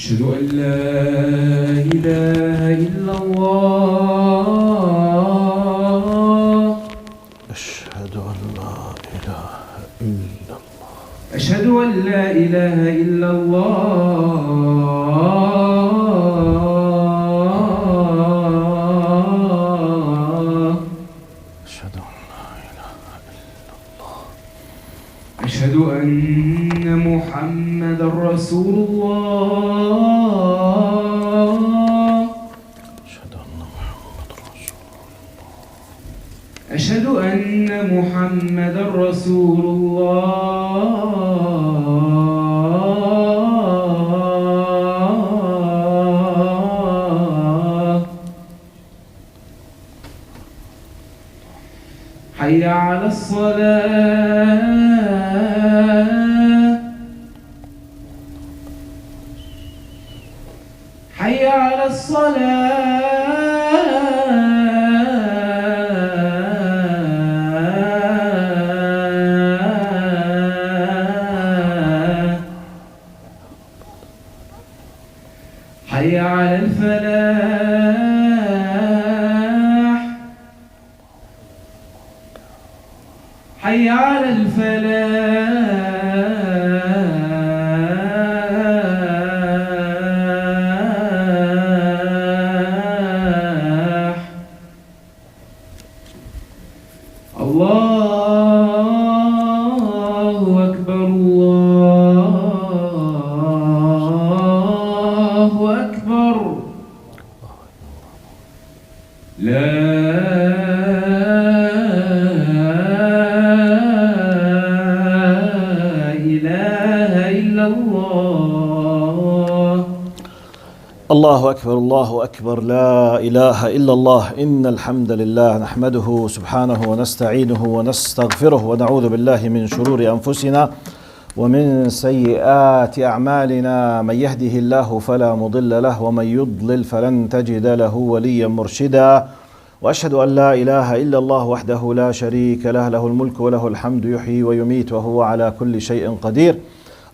أشهد أن لا إله إلا الله. أشهد أن لا إله إلا الله. أشهد أن لا إله إلا الله. أشهد أن لا إله إلا الله. أشهد أن محمدا رسول الله. أشهد أن محمد رسول الله. أشهد أن محمدا رسول الله. حي على الصلاة. حي على الصلاة. حي على الفلاح. حي على الفلاح. الله أكبر الله أكبر. لا إله إلا الله. الله أكبر الله أكبر. لا إله إلا الله. إن الحمد لله نحمده سبحانه ونستعينه ونستغفره ونعوذ بالله من شرور أنفسنا ومن سيئات أعمالنا. من يهده الله فلا مضل له ومن يضلل فلن تجد له وليا مرشدا. وأشهد أن لا إله إلا الله وحده لا شريك له، له الملك وله الحمد، يحيي ويميت وهو على كل شيء قدير.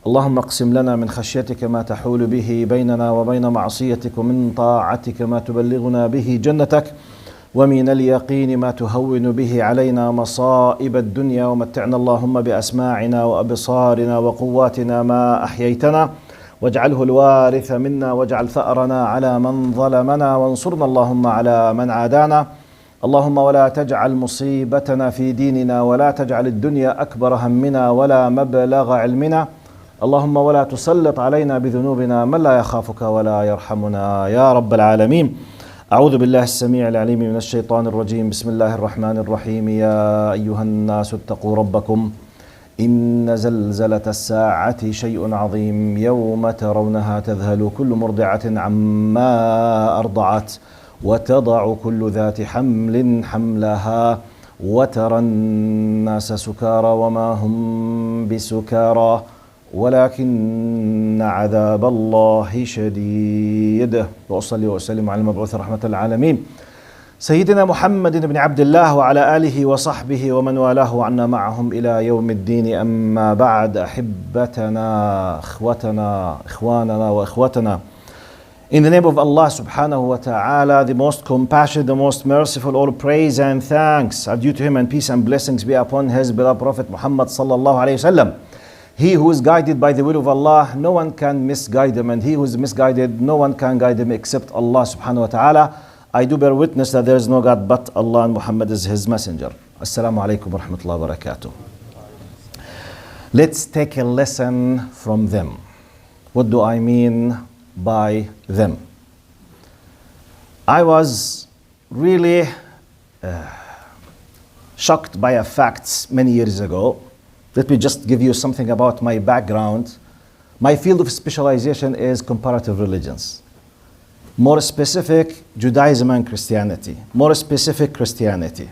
اللهم اقسم لنا من خشيتك ما تحول به بيننا وبين معصيتك، ومن طاعتك ما تبلغنا به جنتك، ومن اليقين ما تهون به علينا مصائب الدنيا. ومتعنا اللهم بأسماعنا وأبصارنا وقواتنا ما أحييتنا، واجعله الوارث منا، واجعل ثأرنا على من ظلمنا، وانصرنا اللهم على من عادانا. اللهم ولا تجعل مصيبتنا في ديننا، ولا تجعل الدنيا أكبر همنا ولا مبلغ علمنا. اللهم ولا تسلط علينا بذنوبنا من لا يخافك ولا يرحمنا يا رب العالمين. أعوذ بالله السميع العليم من الشيطان الرجيم. بسم الله الرحمن الرحيم. يا أيها الناس اتقوا ربكم إن زلزلة الساعة شيء عظيم. يوم ترونها تذهل كل مرضعة عما أرضعت، وتضع كل ذات حمل حملها، وترى الناس سكارى وما هم بسكارى ولكن عذاب الله شديد. وأصلي وأسلم على المبعوث رحمة العالمين سيدنا محمد بن عبد الله وعلى آله وصحبه ومن والاه عنا معهم إلى يوم الدين. أما بعد، أحبتنا، إخوتنا، إخواننا وإخوتنا, in the name of Allah subhanahu wa ta'ala, the most compassionate, the most merciful, all praise and thanks are due to him, and peace and blessings be upon his beloved Prophet Muhammad sallallahu alayhi wasallam. He who is guided by the will of Allah, no one can misguide him, and he who is misguided, no one can guide him except Allah subhanahu wa ta'ala. I do bear witness that there is no God but Allah, and Muhammad is his messenger. Assalamu alaikum wa rahmatullahi wa barakatuh. Let's take a lesson from them. What do I mean by them? I was really shocked by a fact many years ago. Let me just give you something about my background. My field of specialization is comparative religions. More specific, Judaism and Christianity. More specific, Christianity.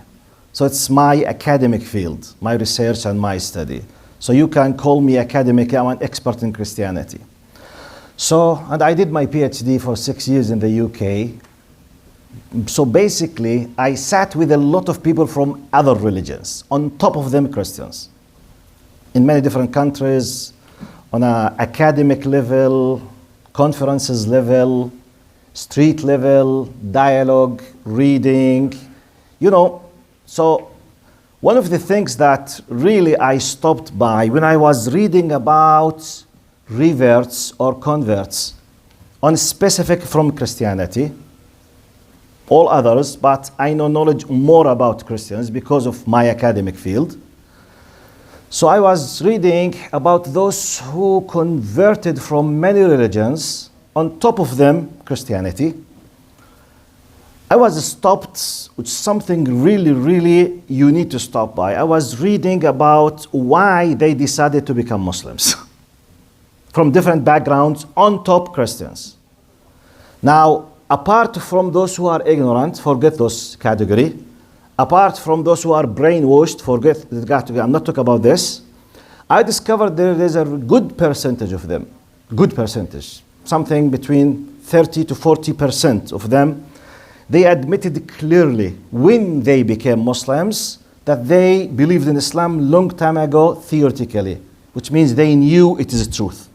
So it's my academic field, my research and my study. So you can call me academic, I'm an expert in Christianity. So, and I did my PhD for 6 years in the UK. So basically, I sat with a lot of people from other religions, on top of them Christians, in many different countries, on an academic level, conferences level, street level, dialogue, reading, So one of the things that really I stopped by when I was reading about reverts or converts on specific from Christianity, all others, but I know knowledge more about Christians because of my academic field. So I was reading about those who converted from many religions, on top of them Christianity. I was stopped with something really, really you need to stop by. I was reading about why they decided to become Muslims from different backgrounds, on top Christians. Now, apart from those who are ignorant, forget those category. Apart from those who are brainwashed, forget the category. I'm not talking about this. I discovered there is a good percentage of them, good percentage, something between 30 to 40% of them. They admitted clearly when they became Muslims that they believed in Islam long time ago theoretically, which means they knew it is truth.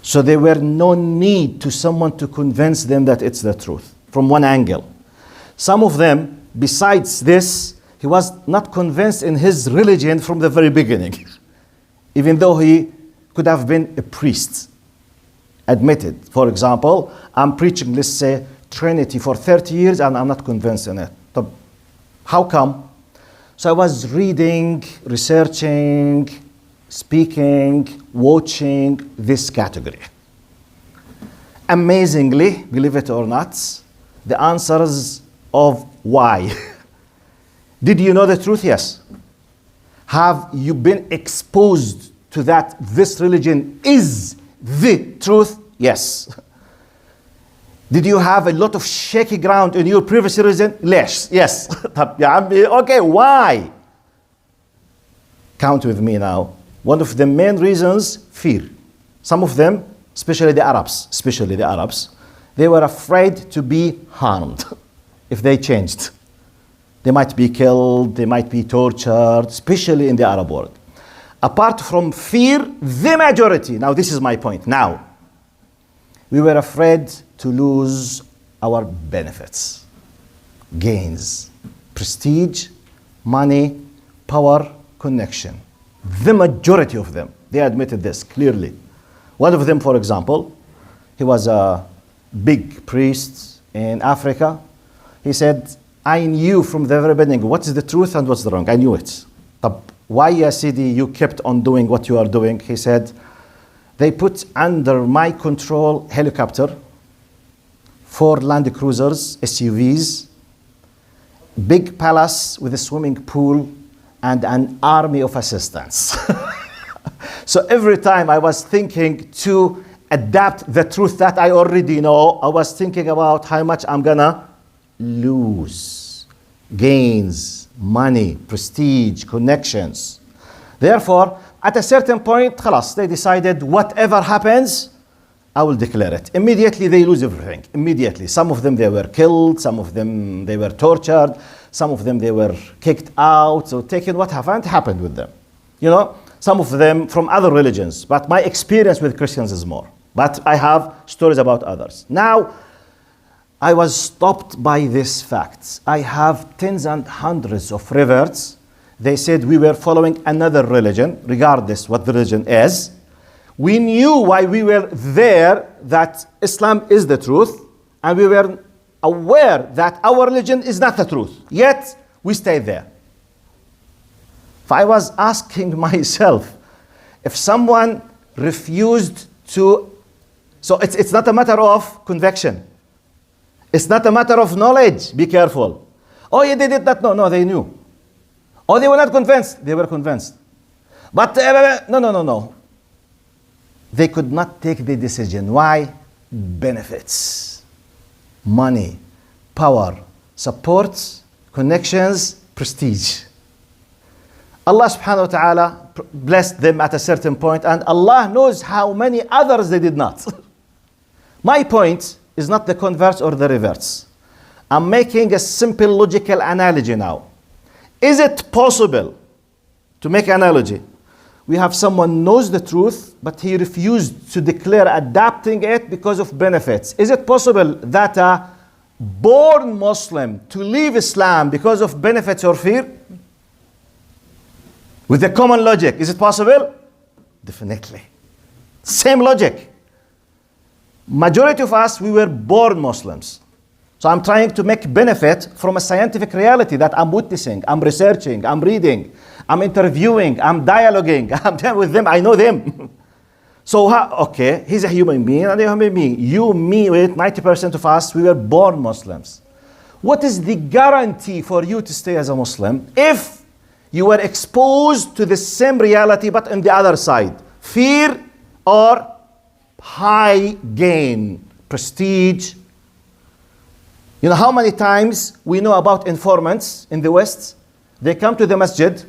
So there were no need to someone to convince them that it's the truth from one angle. Some of them, besides this, he was not convinced in his religion from the very beginning, even though he could have been a priest, admitted. For example, I'm preaching, let's say, Trinity for 30 years and I'm not convinced in it. So how come? So I was reading, researching, speaking, watching this category. Amazingly, believe it or not, the answers of why. Did you know the truth? Yes. Have you been exposed to that this religion is the truth? Yes. Did you have a lot of shaky ground in your previous religion? Yes. Okay, why? Count with me now. One of the main reasons, fear. Some of them, especially the Arabs, they were afraid to be harmed if they changed. They might be killed, they might be tortured, especially in the Arab world. Apart from fear, the majority, now this is my point, now, we were afraid to lose our benefits, gains, prestige, money, power, connection. The majority of them, they admitted this clearly. One of them, for example, he was a big priest in Africa. He said, I knew from the very beginning what is the truth and what's the wrong. I knew it. But why, Ya Sidi, you kept on doing what you are doing? He said, they put under my control helicopter, 4 Land Cruisers, SUVs, big palace with a swimming pool, and an army of assistants. So every time I was thinking to adapt the truth that I already know, I was thinking about how much I'm gonna lose. Gains, money, prestige, connections. Therefore, at a certain point, خلاص, they decided whatever happens, I will declare it. Immediately they lose everything. Immediately. Some of them they were killed, some of them they were tortured, some of them they were kicked out, so taken what happened with them. Some of them from other religions, but my experience with Christians is more. But I have stories about others. Now, I was stopped by these facts. I have tens and hundreds of reverts. They said we were following another religion, regardless what the religion is. We knew why we were there, that Islam is the truth, and we were aware that our religion is not the truth. Yet, we stayed there. If I was asking myself, if someone refused to, so it's not a matter of conviction. It's not a matter of knowledge. Be careful. Oh, you did it that? No, they knew. Oh, they were not convinced. They were convinced. But no. They could not take the decision. Why? Benefits, money, power, support, connections, prestige. Allah subhanahu wa ta'ala blessed them at a certain point, and Allah knows how many others they did not. My point is not the converts or the reverts. I'm making a simple logical analogy now. Is it possible to make an analogy we have someone knows the truth, but he refused to declare adapting it because of benefits. Is it possible that a born Muslim to leave Islam because of benefits or fear? With the common logic, is it possible? Definitely. Same logic. Majority of us, we were born Muslims. So I'm trying to make benefit from a scientific reality that I'm witnessing, I'm researching, I'm reading, I'm interviewing, I'm dialoguing, I'm there with them, I know them. So, okay, he's a human being and a human being. You, me, with 90% of us, we were born Muslims. What is the guarantee for you to stay as a Muslim if you were exposed to the same reality but on the other side? Fear or high gain, prestige? You know how many times we know about informants in the West? They come to the masjid,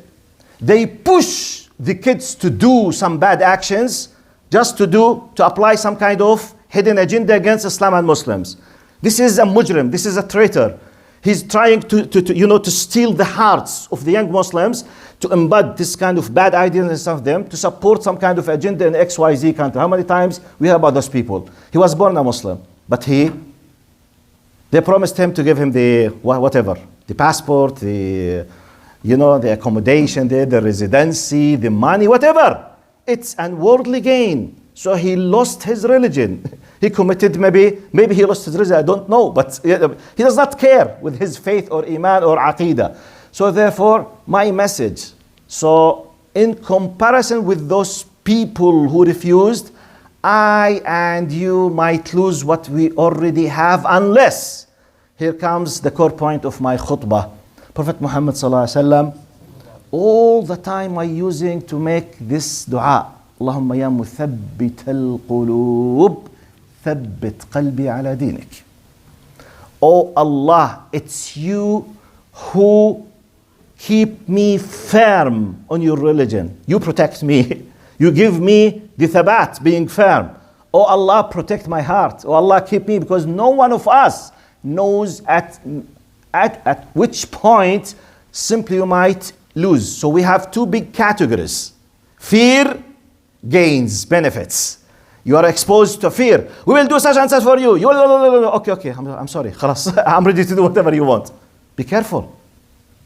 they push the kids to do some bad actions just to apply some kind of hidden agenda against Islam and Muslims. This is a mujrim, this is a traitor. He's trying to steal the hearts of the young Muslims, to embed this kind of bad ideas in some of them, to support some kind of agenda in XYZ country. How many times we hear about those people? He was born a Muslim, but they promised him to give him the whatever, the passport, the accommodation there, the residency, the money, whatever. It's an worldly gain. So he lost his religion. He committed, maybe he lost his religion, I don't know. But he does not care with his faith or iman or aqidah. So therefore, my message. So in comparison with those people who refused, I and you might lose what we already have unless, here comes the core point of my khutbah. Prophet Muhammad sallallahu alaihi wasallam, all the time I using to make this dua. Allahumma ya muthabbit al-qulub, thabbit qalbi ala dinik. Oh Allah, it's you who keep me firm on your religion. You protect me. You give me the thabat, being firm. Oh Allah, protect my heart. Oh Allah, keep me, because no one of us knows at which point simply you might lose. So we have two big categories. Fear gains benefits. You are exposed to fear. We will do such and such for you. Okay, I'm sorry. Khalas. I'm ready to do whatever you want. Be careful.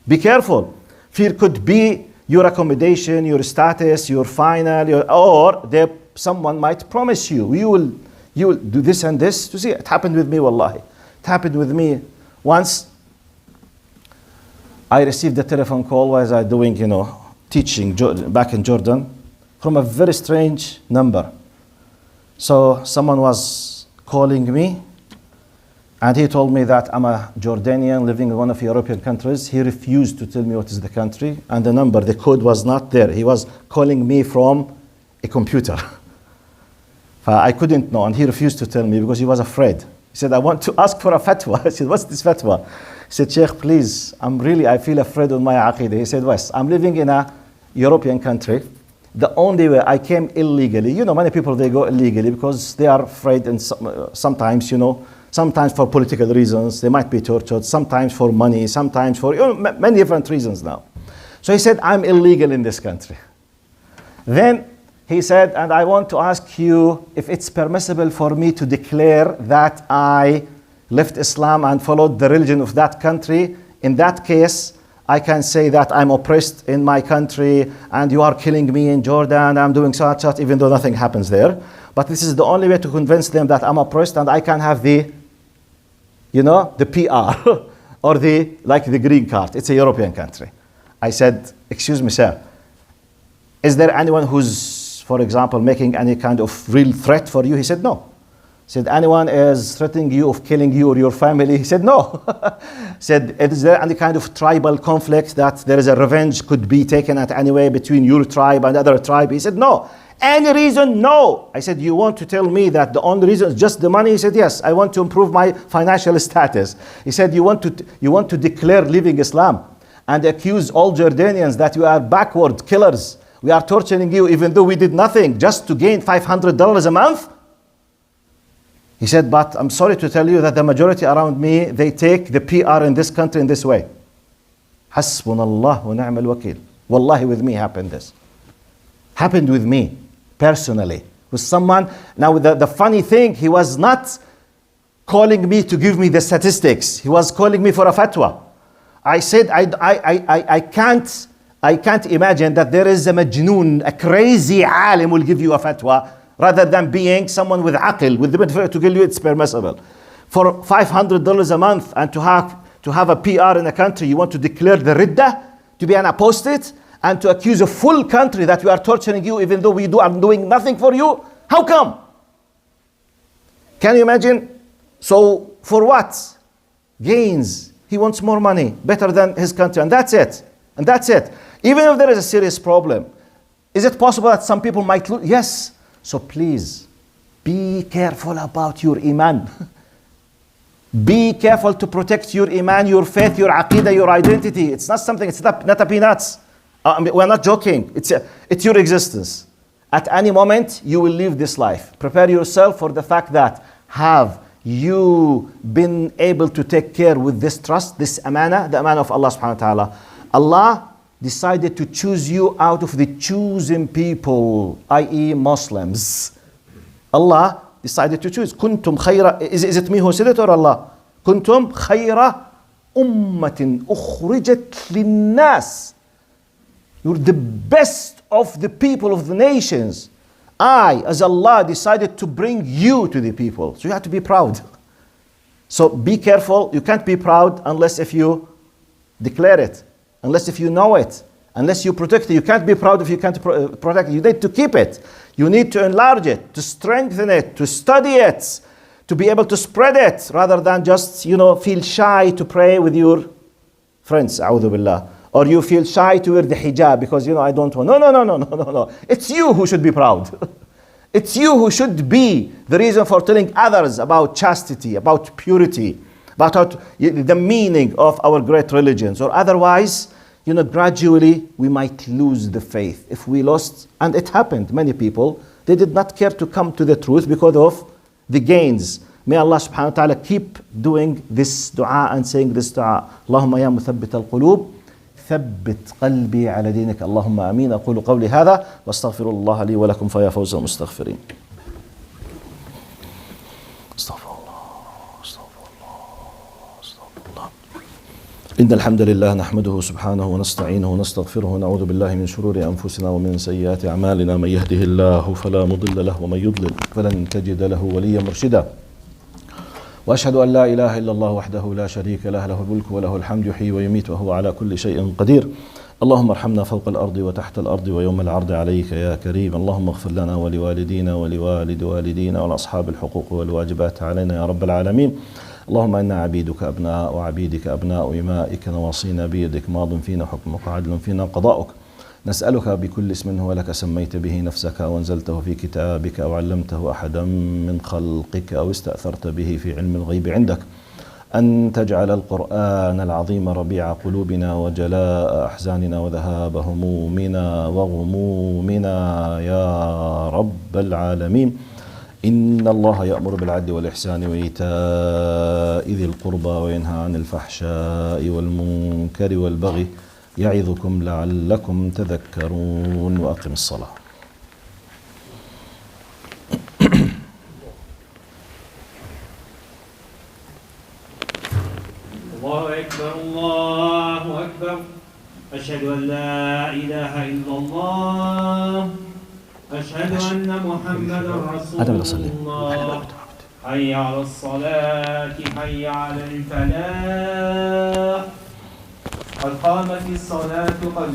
Be careful. Fear could be your accommodation, your status, your final, or someone might promise you will do this and this. To see, it happened with me, wallahi. It happened with me once. I received a telephone call while I was doing, teaching back in Jordan from a very strange number. So someone was calling me and he told me that I'm a Jordanian living in one of the European countries. He refused to tell me what is the country and the number, the code was not there. He was calling me from a computer. I couldn't know and he refused to tell me because he was afraid. He said, I want to ask for a fatwa. I said, what's this fatwa? He said, Sheikh, please, I feel afraid of my aqidah. He said, Wes, I'm living in a European country. The only way I came illegally, many people, they go illegally because they are afraid and sometimes, sometimes for political reasons, they might be tortured, sometimes for money, sometimes for many different reasons now. So he said, I'm illegal in this country. Then he said, and I want to ask you if it's permissible for me to declare that I left Islam and followed the religion of that country. In that case, I can say that I'm oppressed in my country and you are killing me in Jordan, I'm doing such, even though nothing happens there. But this is the only way to convince them that I'm oppressed and I can have the PR or the green card. It's a European country. I said, excuse me, sir, is there anyone who's, for example, making any kind of real threat for you? He said, no. He said, anyone is threatening you of killing you or your family? He said, no. He said, is there any kind of tribal conflict that there is a revenge could be taken at any way between your tribe and other tribe? He said, no. Any reason? No. I said, you want to tell me that the only reason is just the money? He said, yes, I want to improve my financial status. He said, you want to declare leaving Islam and accuse all Jordanians that you are backward killers. We are torturing you even though we did nothing just to gain $500 a month? He said, but I'm sorry to tell you that the majority around me, they take the PR in this country in this way. Hasbunallah wa ni'mal wakil. Wallahi, with me happened this. Happened with me, personally, with someone. Now, the funny thing, he was not calling me to give me the statistics. He was calling me for a fatwa. I said, I can't imagine that there is a majnoon, a crazy alim will give you a fatwa, rather than being someone with aql, with the benefit to give you, it's permissible. For $500 a month and to have a PR in a country, you want to declare the ridda, to be an apostate, and to accuse a full country that we are torturing you even though are doing nothing for you? How come? Can you imagine? So for what? Gains. He wants more money, better than his country, and that's it. And that's it. Even if there is a serious problem, is it possible that some people might lose? Yes. So please, be careful about your iman. Be careful to protect your iman, your faith, your aqidah, your identity. It's not something, it's not a peanuts. We're not joking. It's your existence. At any moment, you will leave this life. Prepare yourself for the fact that have you been able to take care with this trust, this amana, the amana of Allah subhanahu wa ta'ala. Allah decided to choose you out of the chosen people, i.e. Muslims. Allah decided to choose. Kuntum khayra, is it me who said it or Allah? Kuntum khayra ummatin ukhrijat linnas. You're the best of the people of the nations. I, as Allah, decided to bring you to the people. So you have to be proud. So be careful. You can't be proud unless if you declare it, unless if you know it, unless you protect it. You can't be proud if you can't protect it. You need to keep it. You need to enlarge it, to strengthen it, to study it, to be able to spread it, rather than just, feel shy to pray with your friends, a'udhu billah. Or you feel shy to wear the hijab because, I don't want. No. It's you who should be proud. It's you who should be the reason for telling others about chastity, about purity, about the meaning of our great religions. Or otherwise, gradually we might lose the faith. If we lost, and it happened, many people, they did not care to come to the truth because of the gains. May Allah subhanahu wa ta'ala keep doing this dua and saying this dua. Allahumma ya muthabbit al-qulub, ثبت قلبي على دينك اللهم آمين. أقول قولي هذا واستغفر الله لي ولكم فيا فوز المستغفرين. استغفر الله. إن الحمد لله نحمده سبحانه ونستعينه ونستغفره ونعوذ بالله من شرور أنفسنا ومن سيئات أعمالنا. من يهده الله فلا مضل له ومن يضلل فلن تجد له وليا مرشدا. وأشهد أن لا إله إلا الله وحده لا شريك له له الملك وله الحمد يحيي ويميت وهو على كل شيء قدير. اللهم ارحمنا فوق الأرض وتحت الأرض ويوم العرض عليك يا كريم. اللهم اغفر لنا ولوالدينا ولوالد والدينا ولأصحاب الحقوق والواجبات علينا يا رب العالمين. اللهم إنا عبيدك أبناء وعبيدك أبناء إمائك نواصينا بيدك ماض فينا حكمك عدل فينا قضاؤك. نسألك بكل اسم هو لك سميت به نفسك أو أنزلته في كتابك أو علمته أحدا من خلقك أو استأثرت به في علم الغيب عندك أن تجعل القرآن العظيم ربيع قلوبنا وجلاء أحزاننا وذهاب همومنا وغمومنا يا رب العالمين. إن الله يأمر بالعدل والإحسان وإيتاء ذي القربى وينهى عن الفحشاء والمنكر والبغي يعظكم لعلكم تذكرون. وأقم الصلاة. الله أكبر الله أكبر. أشهد أن لا إله إلا الله. أشهد أن محمدا رسول الله. حي على الصلاة حي على الفلاح. قد قامت الصلاة قد